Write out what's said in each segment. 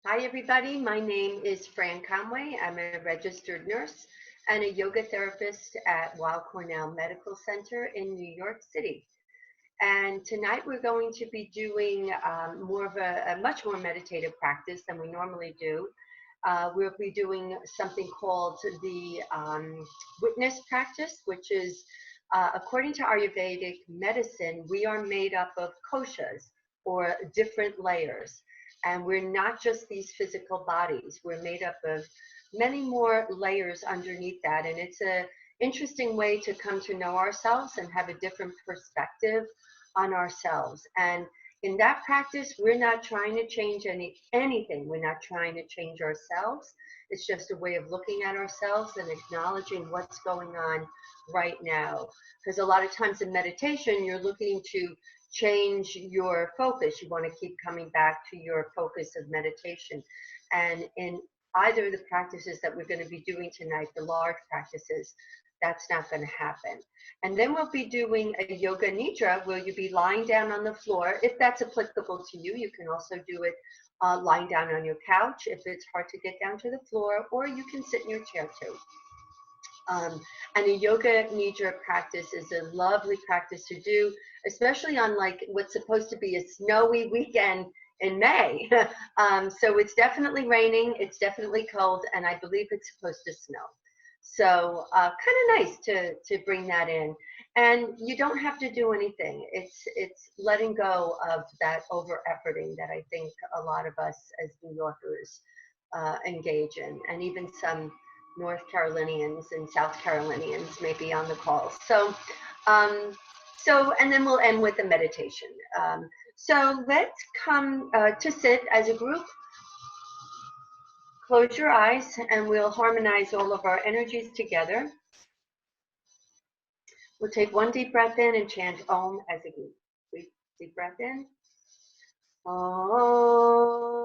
Hi, everybody. My name is Fran. I'm a registered nurse and a yoga therapist at Weill Cornell Medical Center in New York City. And tonight we're going to be doing more of a much more meditative practice than we normally do. We'll be doing something called the witness practice, which is, according to Ayurvedic medicine, we are made up of koshas or different layers. And we're not just these physical bodies. We're made up of many more layers underneath that. And it's a interesting way to come to know ourselves and have a different perspective on ourselves. And in that practice, we're not trying to change anything. We're not trying to change ourselves. It's just a way of looking at ourselves and acknowledging what's going on right now. Because a lot of times in meditation, you're looking to change your focus. You want to keep coming back to your focus of meditation. And in either of the practices that we're going to be doing tonight, the large practices, that's not going to happen. And then we'll be doing a yoga nidra where you'll be lying down on the floor. If that's applicable to you, you can also do it lying down on your couch if it's hard to get down to the floor, or you can sit in your chair too. And a yoga nidra practice is a lovely practice to do, especially on like what's supposed to be a snowy weekend in May. So it's definitely raining, it's definitely cold, and I believe it's supposed to snow. So kind of nice to bring that in. And you don't have to do anything. It's letting go of that over efforting that I think a lot of us as New Yorkers engage in, and even some North Carolinians and South Carolinians may be on the call. Um, and then we'll end with a meditation. So let's come to sit as a group. Close your eyes and we'll harmonize all of our energies together. We'll take one deep breath in and chant Om as a group. Deep breath in. Om.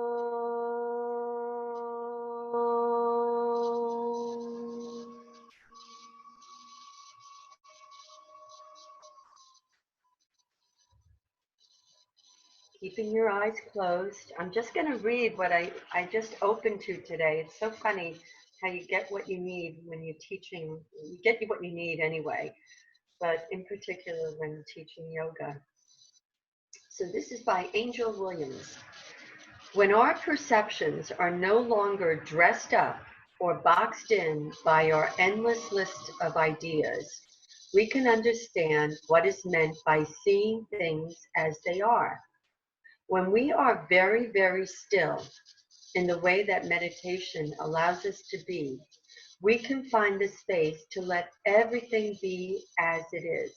Keeping your eyes closed. I'm just going to read what I just opened to today. It's so funny how you get what you need when you're teaching. You get what you need anyway, but in particular when teaching yoga. So this is by Angel Williams. When our perceptions are no longer dressed up or boxed in by our endless list of ideas, we can understand what is meant by seeing things as they are. When we are very, very still in the way that meditation allows us to be, we can find the space to let everything be as it is.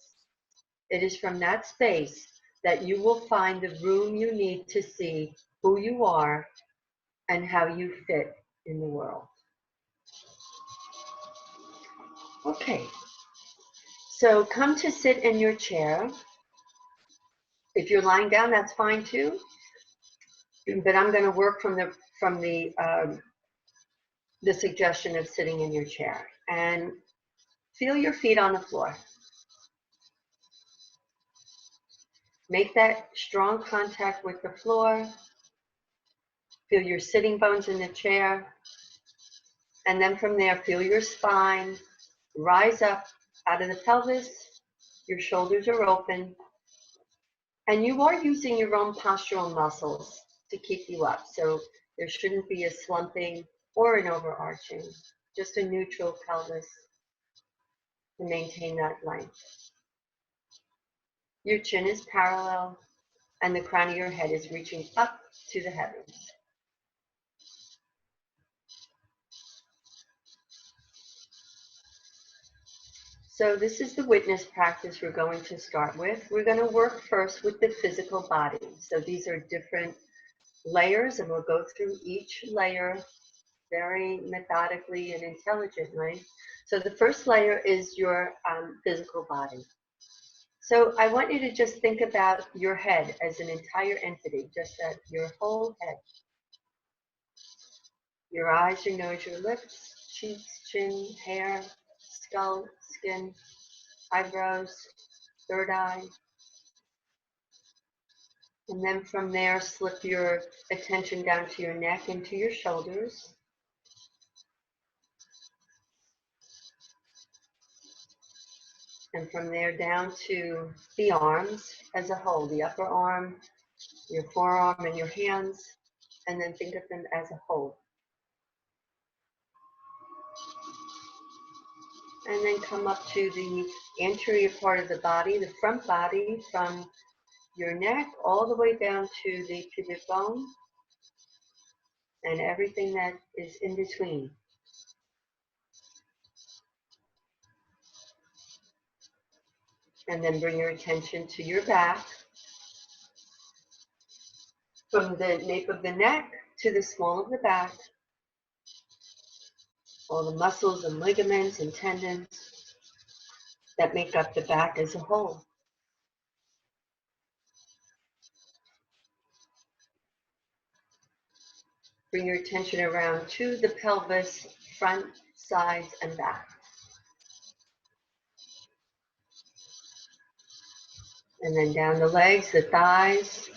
It is from that space that you will find the room you need to see who you are and how you fit in the world. Okay, so come to sit in your chair. If you're lying down, that's fine too. But I'm going to work from the suggestion of sitting in your chair, and feel your feet on the floor. Make that strong contact with the floor. Feel your sitting bones in the chair. And then from there, feel your spine rise up out of the pelvis. Your shoulders are open. And you are using your own postural muscles to keep you up. So there shouldn't be a slumping or an overarching, just a neutral pelvis to maintain that length. Your chin is parallel and the crown of your head is reaching up to the heavens. So this is the witness practice we're going to start with. We're going to work first with the physical body. So these are different layers, and we'll go through each layer very methodically and intelligently. So the first layer is your physical body. So I want you to just think about your head as an entire entity, just that your whole head. Your eyes, your nose, your lips, cheeks, chin, hair, skull, skin, eyebrows, third eye. And then from there, slip your attention down to your neck and to your shoulders. And from there down to the arms as a whole, the upper arm, your forearm, and your hands. And then think of them as a whole. And then come up to the anterior part of the body, the front body, from your neck all the way down to the pubic bone and everything that is in between. And then bring your attention to your back, from the nape of the neck to the small of the back, all the muscles and ligaments and tendons that make up the back as a whole. Bring your attention around to the pelvis, front, sides, and back. And then down the legs, the thighs,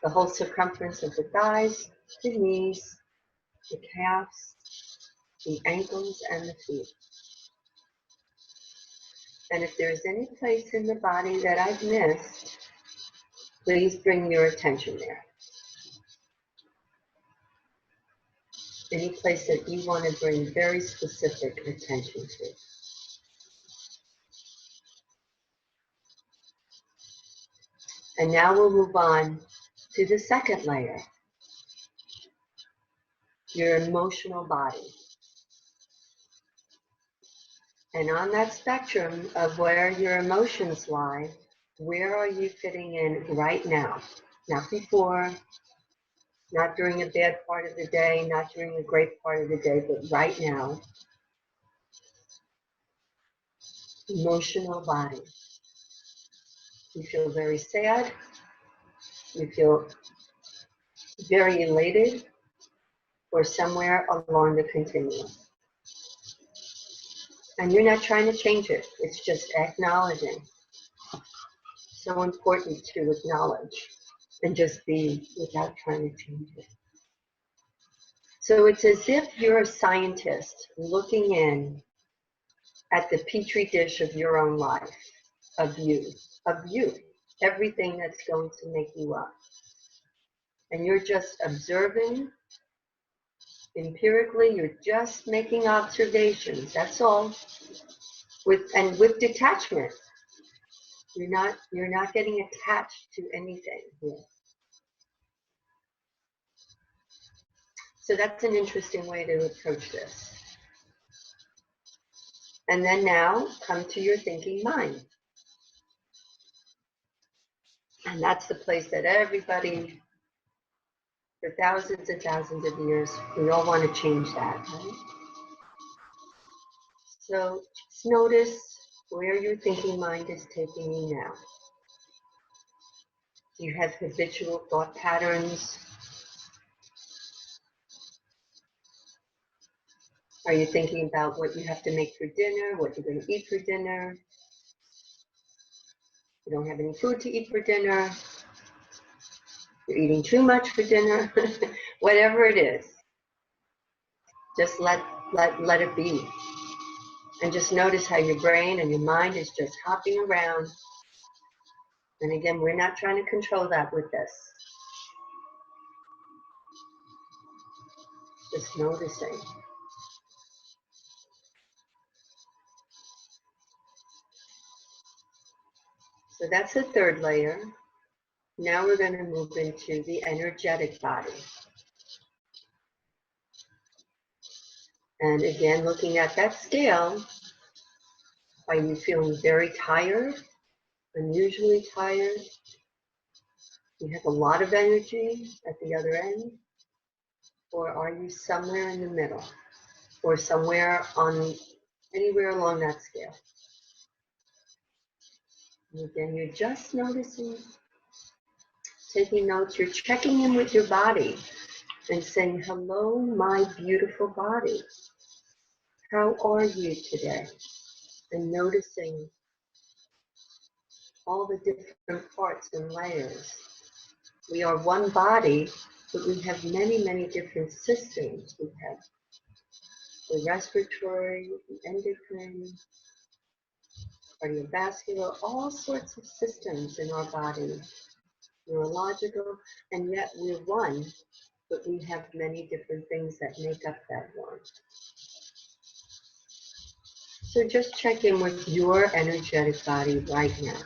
the whole circumference of the thighs, the knees, the calves, the ankles, and the feet. And if there's any place in the body that I've missed, please bring your attention there. Any place that you want to bring very specific attention to. And now we'll move on to the second layer, your emotional body. And on that spectrum of where your emotions lie, where are you fitting in right now? Not before, not during a bad part of the day, not during a great part of the day, but right now. Emotional body. You feel very sad. You feel very elated, or somewhere along the continuum. And you're not trying to change it. It's just acknowledging. So important to acknowledge and just be without trying to change it. So it's as if you're a scientist looking in at the petri dish of your own life, of you, everything that's going to make you up. And you're just observing empirically, you're just making observations, that's all. With detachment. You're not getting attached to anything here. So that's an interesting way to approach this. And then now come to your thinking mind. And that's the place that everybody, for thousands and thousands of years, we all want to change that, right? So just notice where your thinking mind is taking you now. Do you have habitual thought patterns? Are you thinking about what you have to make for dinner, what you're going to eat for dinner? You don't have any food to eat for dinner. You're eating too much for dinner. Whatever it is, just let it be. And just notice how your brain and your mind is just hopping around. And again, we're not trying to control that with this. Just noticing. So that's the third layer. Now we're going to move into the energetic body. And again, looking at that scale, are you feeling very tired, unusually tired? You have a lot of energy at the other end? Or are you somewhere in the middle? Or somewhere anywhere along that scale? And again, you're just noticing, taking notes, you're checking in with your body and saying, hello, my beautiful body. How are you today? And noticing all the different parts and layers We are one body, but we have many, many different systems. We have the respiratory, the endocrine, cardiovascular, all sorts of systems in our body, neurological, and yet we're one, but we have many different things that make up that one. So just check in with your energetic body right now.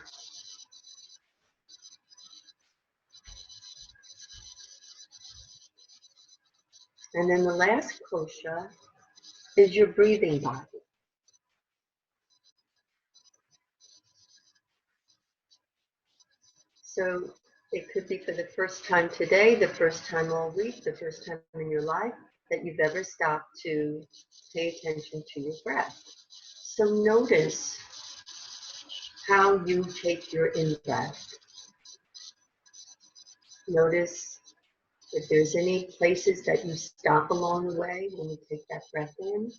And then the last kosha is your breathing body. So it could be for the first time today, the first time all week, the first time in your life that you've ever stopped to pay attention to your breath. So notice how you take your in-breath. Notice if there's any places that you stop along the way when you take that breath in.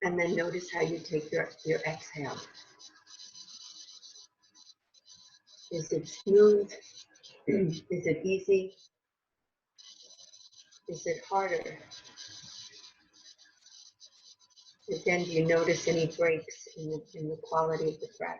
And then notice how you take your exhale. Is it smooth? Is it easy? Is it harder? Again, do you notice any breaks in the quality of the breath?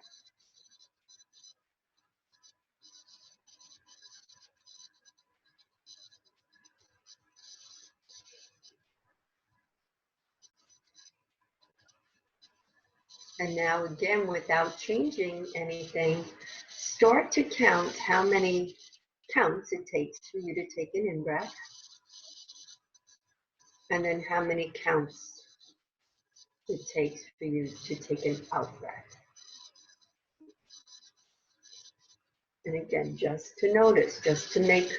And now again, without changing anything, start to count how many counts it takes for you to take an in-breath, and then how many counts it takes for you to take an out-breath. And again, just to notice, just to make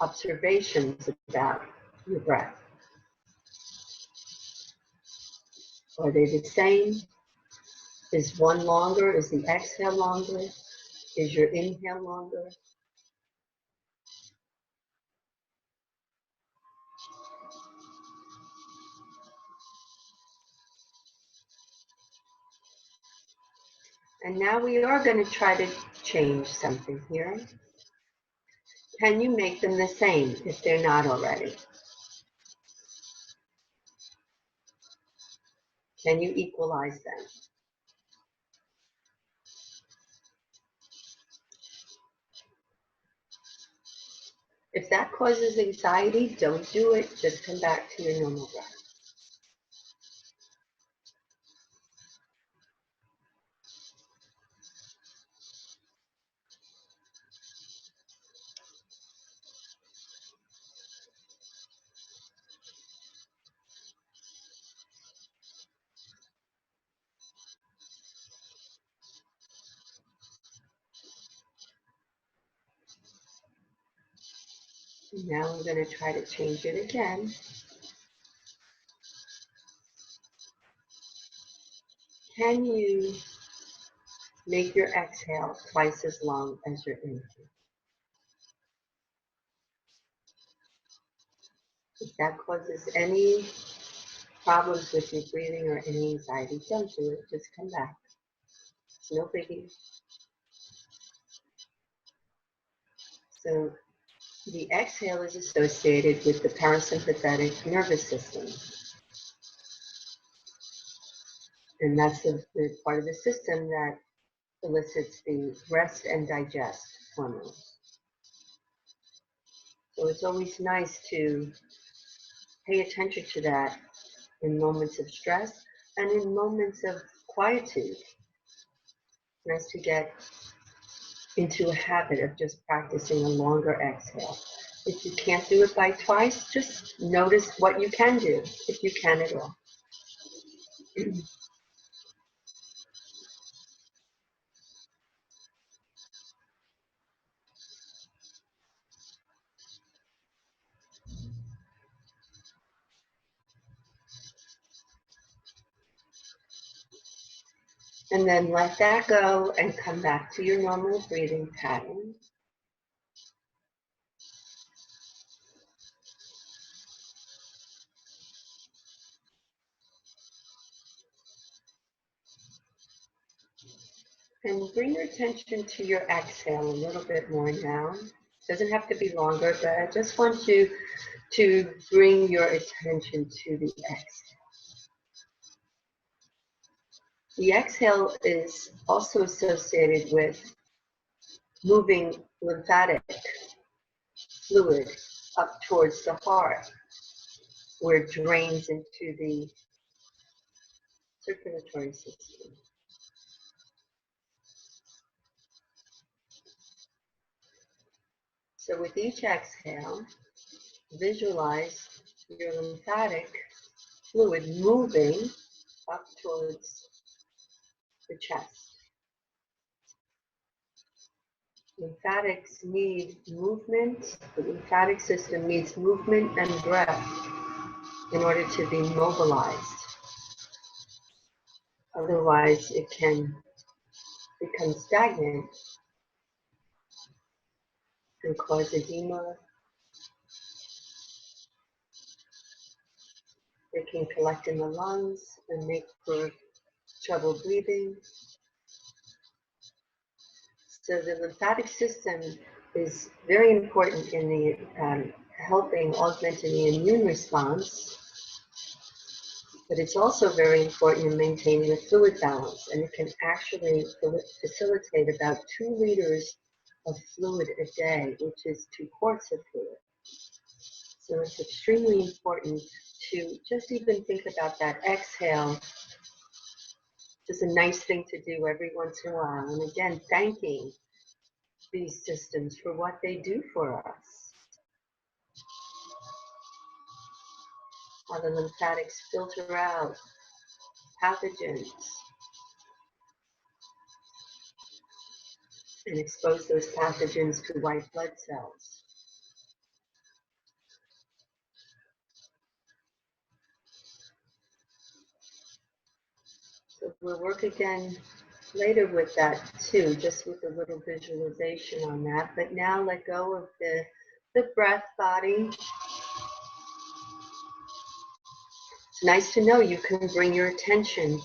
observations about your breath. Are they the same? Is one longer? Is the exhale longer? Is your inhale longer? And now we are going to try to change something here. Can you make them the same if they're not already? Can you equalize them? If that causes anxiety, don't do it. Just come back to your normal breath. Now we're going to try to change it again. Can you make your exhale twice as long as your inhale? If that causes any problems with your breathing or any anxiety, don't do it. Just come back. It's no biggie. So the exhale is associated with the parasympathetic nervous system. And that's the part of the system that elicits the rest and digest hormones. So it's always nice to pay attention to that in moments of stress and in moments of quietude. Nice to get into a habit of just practicing a longer exhale. If you can't do it by twice, just notice what you can do, if you can at all. And then let that go and come back to your normal breathing pattern. And bring your attention to your exhale a little bit more now. Doesn't have to be longer, but I just want you to bring your attention to the exhale. The exhale is also associated with moving lymphatic fluid up towards the heart, where it drains into the circulatory system. So with each exhale, visualize your lymphatic fluid moving up towards the chest. Lymphatics need movement. The lymphatic system needs movement and breath in order to be mobilized. Otherwise, it can become stagnant and cause edema. It can collect in the lungs and make for trouble breathing. So the lymphatic system is very important in the helping augmenting the immune response, but it's also very important in maintaining a fluid balance, and it can actually facilitate about 2 liters of fluid a day, which is 2 quarts of fluid. So it's extremely important to just even think about that exhale. Just a nice thing to do every once in a while. And again, thanking these systems for what they do for us. How the lymphatics filter out pathogens and expose those pathogens to white blood cells. So we'll work again later with that too, just with a little visualization on that. But now let go of the breath body. It's nice to know you can bring your attention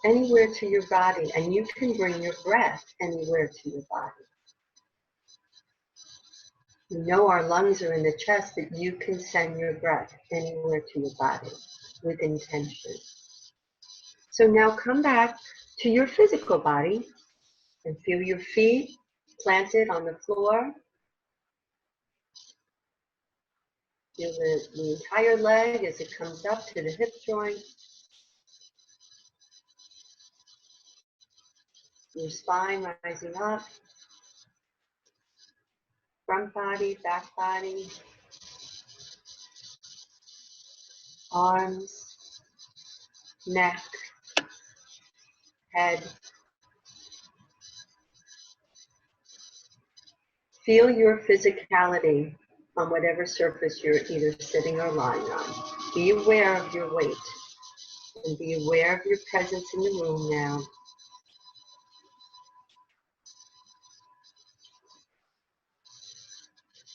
anywhere to your body, and you can bring your breath anywhere to your body. You know our lungs are in the chest, but you can send your breath anywhere to your body with intention. So now come back to your physical body and feel your feet planted on the floor. Feel the entire leg as it comes up to the hip joint. Your spine rising up. Front body, back body. Arms, neck, head. Feel your physicality on whatever surface you're either sitting or lying on. Be aware of your weight and be aware of your presence in the room now.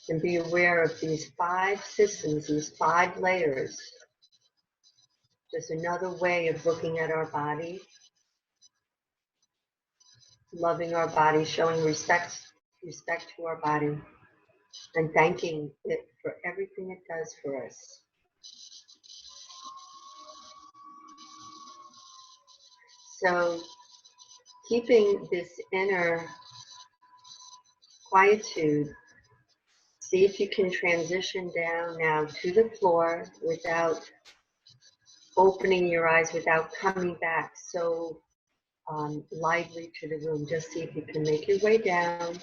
And be aware of these 5 systems, these 5 layers. Just another way of looking at our body, loving our body, showing respect to our body, and thanking it for everything it does for us. So keeping this inner quietude, see if you can transition down now to the floor without opening your eyes, without coming back so lively to the room. Just see if you can make your way down,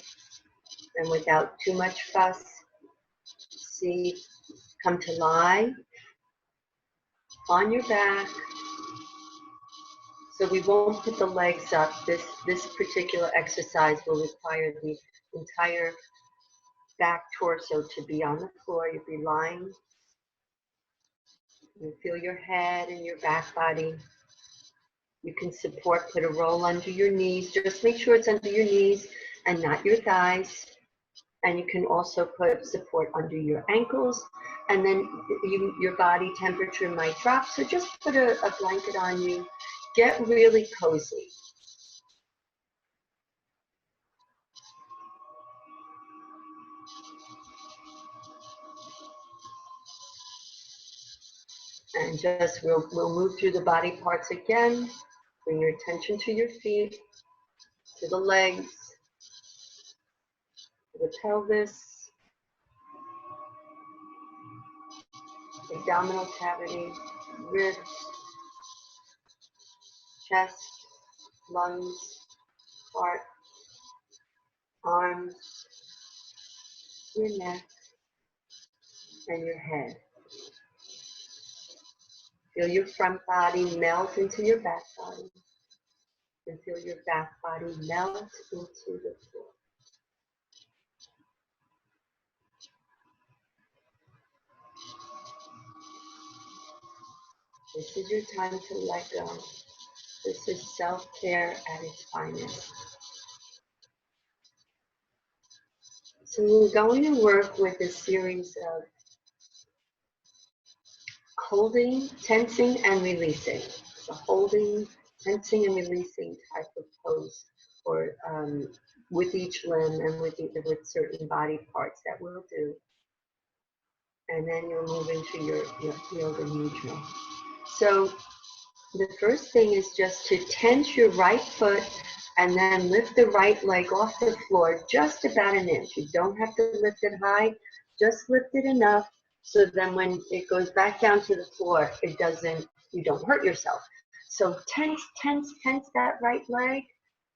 and without too much fuss, see, come to lie on your back. So we won't put the legs up. This particular exercise will require the entire back torso to be on the floor. You'll be lying. You feel your head and your back body. You can support, put a roll under your knees. Just make sure it's under your knees and not your thighs. And you can also put support under your ankles. And then your body temperature might drop. So just put a blanket on you. Get really cozy. And just we'll move through the body parts again. Bring your attention to your feet, to the legs, to the pelvis, abdominal cavity, ribs, chest, lungs, heart, arms, your neck, and your head. Feel your front body melt into your back body. And feel your back body melt into the floor. This is your time to let go. This is self-care at its finest. So we're going to work with a series of holding, tensing, and releasing. So holding, tensing, and releasing type of pose, or with each limb and with certain body parts that we'll do. And then you'll move into your yoga neutral. So the first thing is just to tense your right foot and then lift the right leg off the floor just about an inch. You don't have to lift it high, just lift it enough so then when it goes back down to the floor, you don't hurt yourself. So tense that right leg,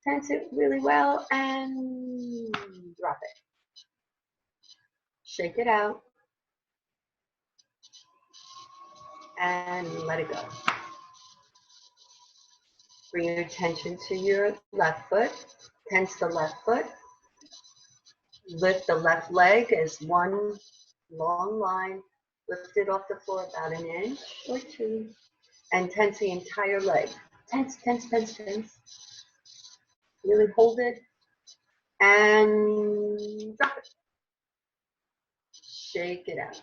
tense it really well and drop it. Shake it out and let it go. Bring your attention to your left foot, tense the left foot. Lift the left leg as one long line. Lift it off the floor about an inch or two. And tense the entire leg. Tense. Really hold it. And drop it. Shake it out.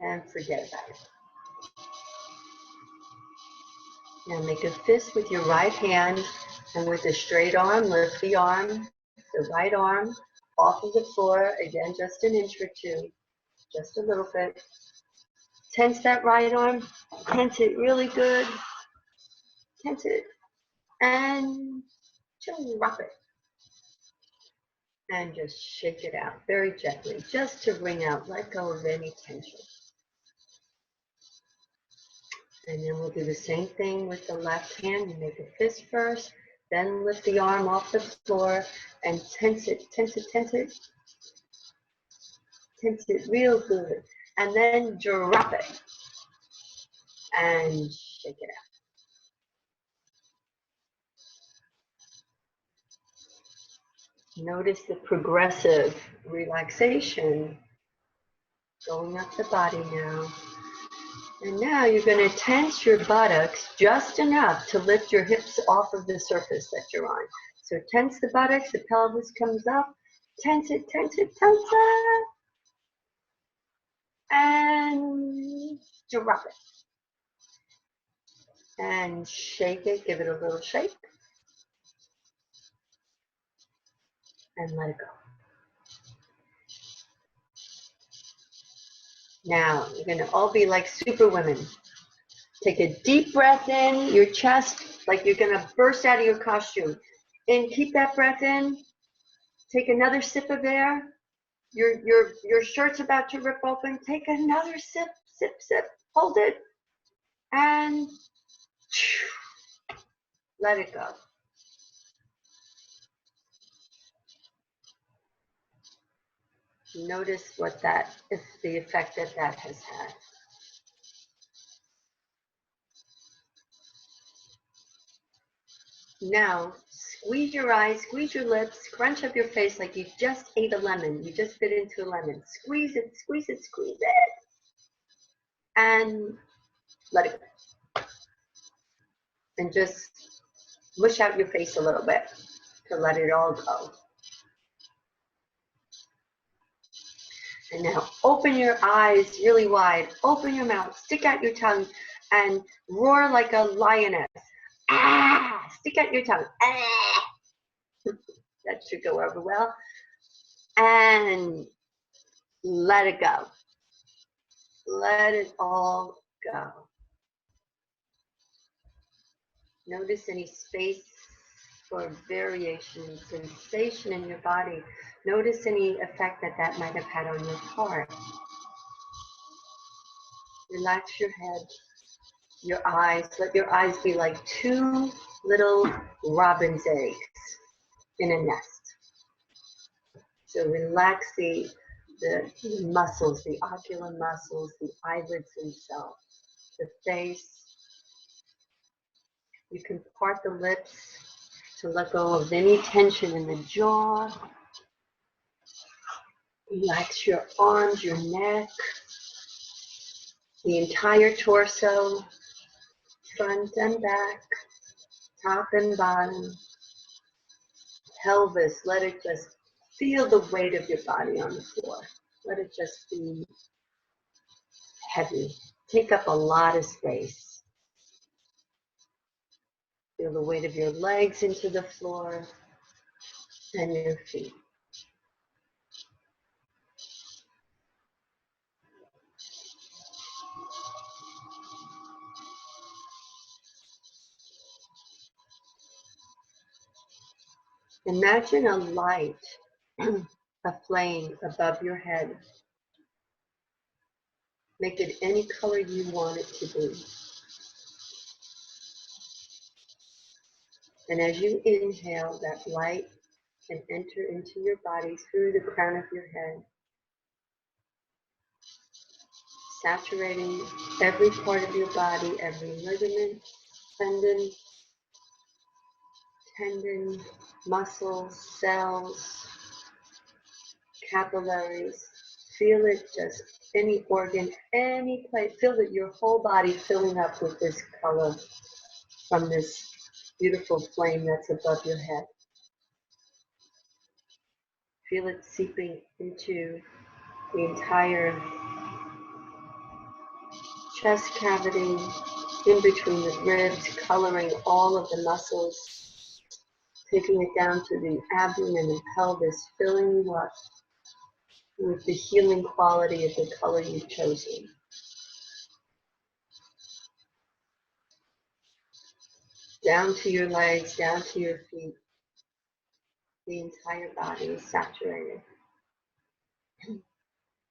And forget about it. Now make a fist with your right hand. And with a straight arm, lift the right arm off of the floor. Again, just an inch or two. Just a little bit. Tense that right arm. Tense it really good. Tense it. And drop it. And just shake it out very gently, just to wring out, let go of any tension. And then we'll do the same thing with the left hand. You make a fist first, then lift the arm off the floor and tense it. Tense it real good. And then drop it. And shake it out. Notice the progressive relaxation going up the body now. And now you're going to tense your buttocks just enough to lift your hips off of the surface that you're on. So tense the buttocks, the pelvis comes up, tense it. And drop it. And shake it, give it a little shake. And let it go. Now, you're going to all be like super women. Take a deep breath in your chest, like you're going to burst out of your costume. And keep that breath in. Take another sip of air. Your shirt's about to rip open. Take another sip. Hold it. And let it go. Notice the effect that has had. Now, squeeze your eyes, squeeze your lips, crunch up your face like you just ate a lemon. You just bit into a lemon. Squeeze it. And let it go. And just mush out your face a little bit to let it all go. And now open your eyes really wide. Open your mouth. Stick out your tongue and roar like a lioness. Ah! Stick out your tongue. Ah! That should go over well. And let it go. let it all go. Notice any space for variation and sensation in your body. Notice any effect that that might have had on your heart. Relax your head, your eyes. Let your eyes be like two little robin's eggs in a nest. So relax the muscles, the ocular muscles, the eyelids themselves, the face. You can part the lips to let go of any tension in the jaw. Relax your arms, your neck, the entire torso, front and back, top and bottom, pelvis. Let it just feel the weight of your body on the floor. Let it just be heavy. Take up a lot of space. Feel the weight of your legs into the floor and your feet. Imagine a light, a flame above your head. Make it any color you want it to be. And as you inhale, that light can enter into your body through the crown of your head, saturating every part of your body, every ligament, tendon, muscles, cells, capillaries. Feel it just any organ, any place. Feel that your whole body filling up with this color from this beautiful flame that's above your head. Feel it seeping into the entire chest cavity, in between the ribs, coloring all of the muscles, taking it down to the abdomen and pelvis, filling you up with the healing quality of the color you've chosen. Down to your legs, down to your feet. The entire body is saturated.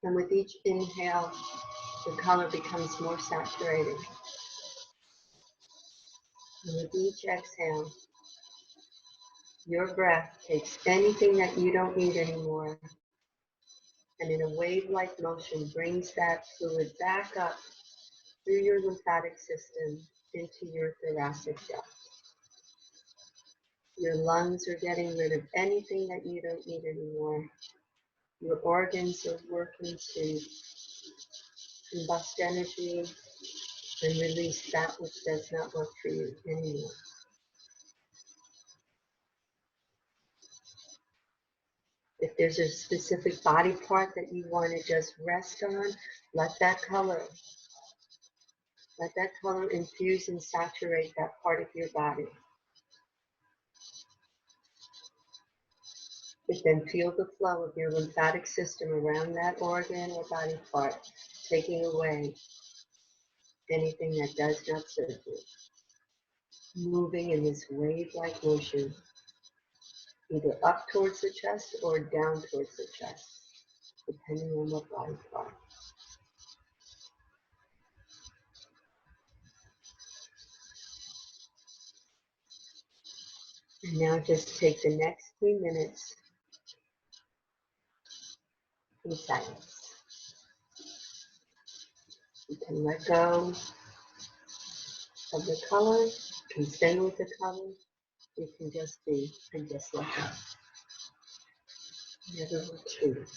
And with each inhale, the color becomes more saturated. And with each exhale, your breath takes anything that you don't need anymore, and in a wave-like motion brings that fluid back up through your lymphatic system into your thoracic duct. Your lungs are getting rid of anything that you don't need anymore. Your organs are working to combust energy and release that which does not work for you anymore. If there's a specific body part that you want to just rest on, let that color infuse and saturate that part of your body. But then feel the flow of your lymphatic system around that organ or body part, taking away anything that does not serve you. Moving in this wave-like motion, either up towards the chest or down towards the chest, depending on what body part. And now just take the next 3 minutes in silence. You can let go of the color, you can stay with the color, you can just be and just let go. Never retreat.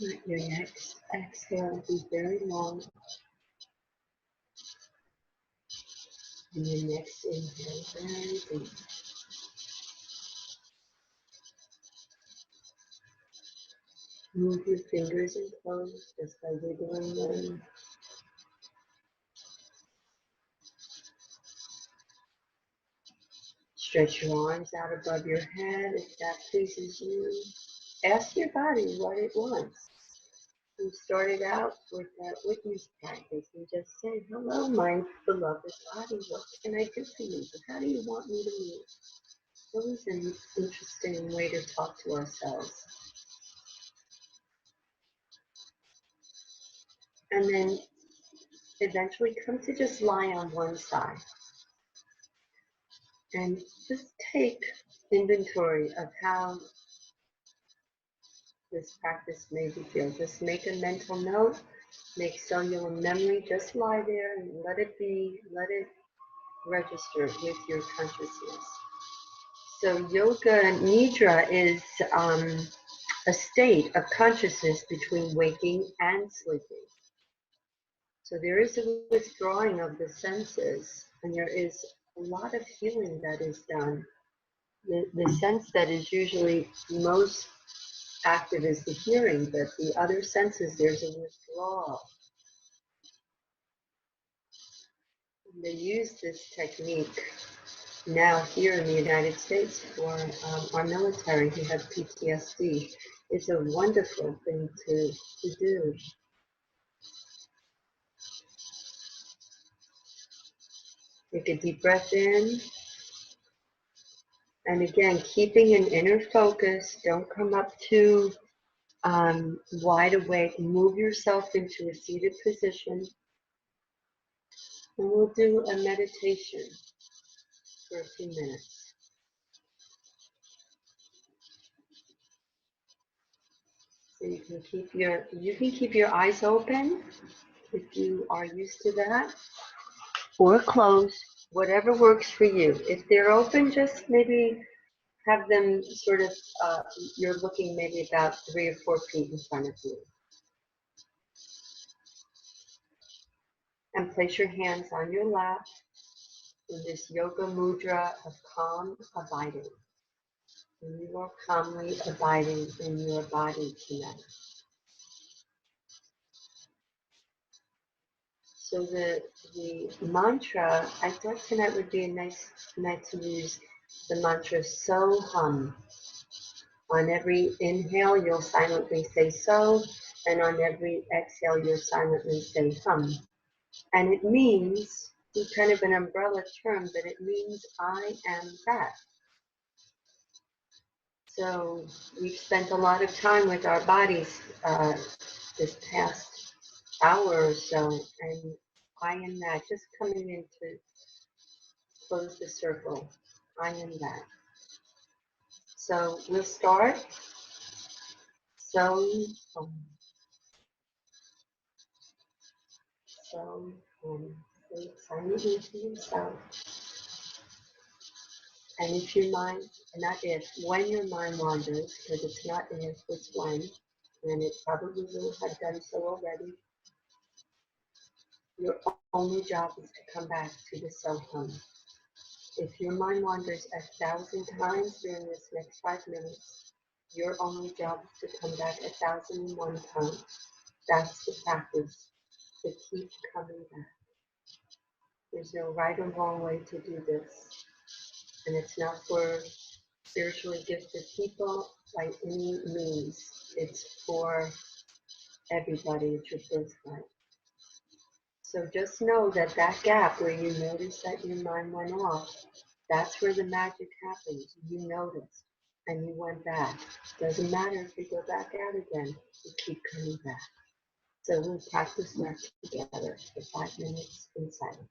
Let your next exhale be very long. And your next inhale very deep. Move your fingers and toes just by wiggling them. Stretch your arms out above your head if that pleases you. Ask your body what it wants. We started out with that witness practice and just say, hello, my beloved body, what can I do for you? How do you want me to move? Always an interesting way to talk to ourselves. And then eventually come to just lie on one side and just take inventory of how this practice made you feel. Just make a mental note, make cellular memory, just lie there and let it be, let it register with your consciousness. So yoga nidra is a state of consciousness between waking and sleeping. So there is a withdrawing of the senses, and there is a lot of healing that is done. The sense that is usually most active is the hearing, but the other senses, there's a withdrawal. And they use this technique now here in the United States for our military who have PTSD. It's a wonderful thing to do. Take a deep breath in. And again, keeping an inner focus. Don't come up too wide awake. Move yourself into a seated position. And we'll do a meditation for a few minutes. So you can keep your eyes open if you are used to that, or closed, whatever works for you. If they're open, just maybe have them sort of, you're looking maybe about 3 or 4 feet in front of you. And place your hands on your lap in this yoga mudra of calm abiding. And you are calmly abiding in your body tonight. So the mantra, I thought tonight would be a nice night to use the mantra so hum. On every inhale, you'll silently say so, and on every exhale, you'll silently say hum. And it means, it's kind of an umbrella term, but it means I am that. So we've spent a lot of time with our bodies this past hour or so, and I am that, just coming in to close the circle. I am that. So we'll start. So, so, say it silently to yourself. And if your mind, not if, when your mind wanders, because it's not if, it's when, and it probably will have done so already, your only job is to come back to the self-hum. If your mind wanders 1,000 times during this next 5 minutes, your only job is to come back 1,001 times. That's the practice, to keep coming back. There's no right or wrong way to do this. And it's not for spiritually gifted people by any means. It's for everybody. It's your birthright. So just know that that gap where you notice that your mind went off, that's where the magic happens. You noticed and you went back. Doesn't matter if you go back out again, you keep coming back. So we'll practice that together for 5 minutes in silence.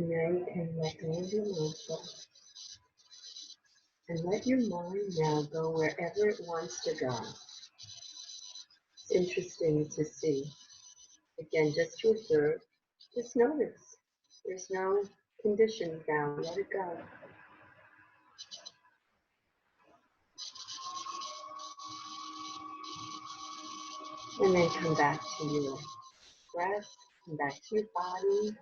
now you can let go of your mantra and let your mind now go wherever it wants to go. It's interesting to see. Again, just to observe, just notice. There's no conditions now. Let it go. And then come back to your breath, come back to your body.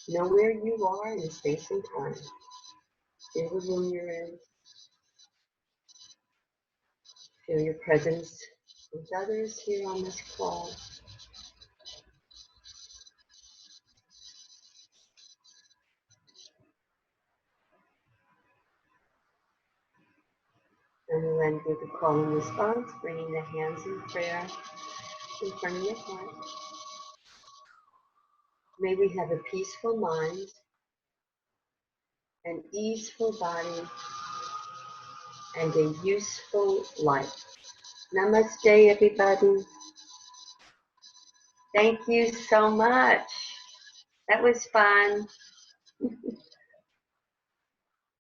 Know where you are in the space and time. Feel the room you're in. Feel your presence with others here on this call. And we'll end with a call and response, bringing the hands in prayer in front of your heart. May we have a peaceful mind, an easeful body, and a useful life. Namaste, everybody. Thank you so much. That was fun.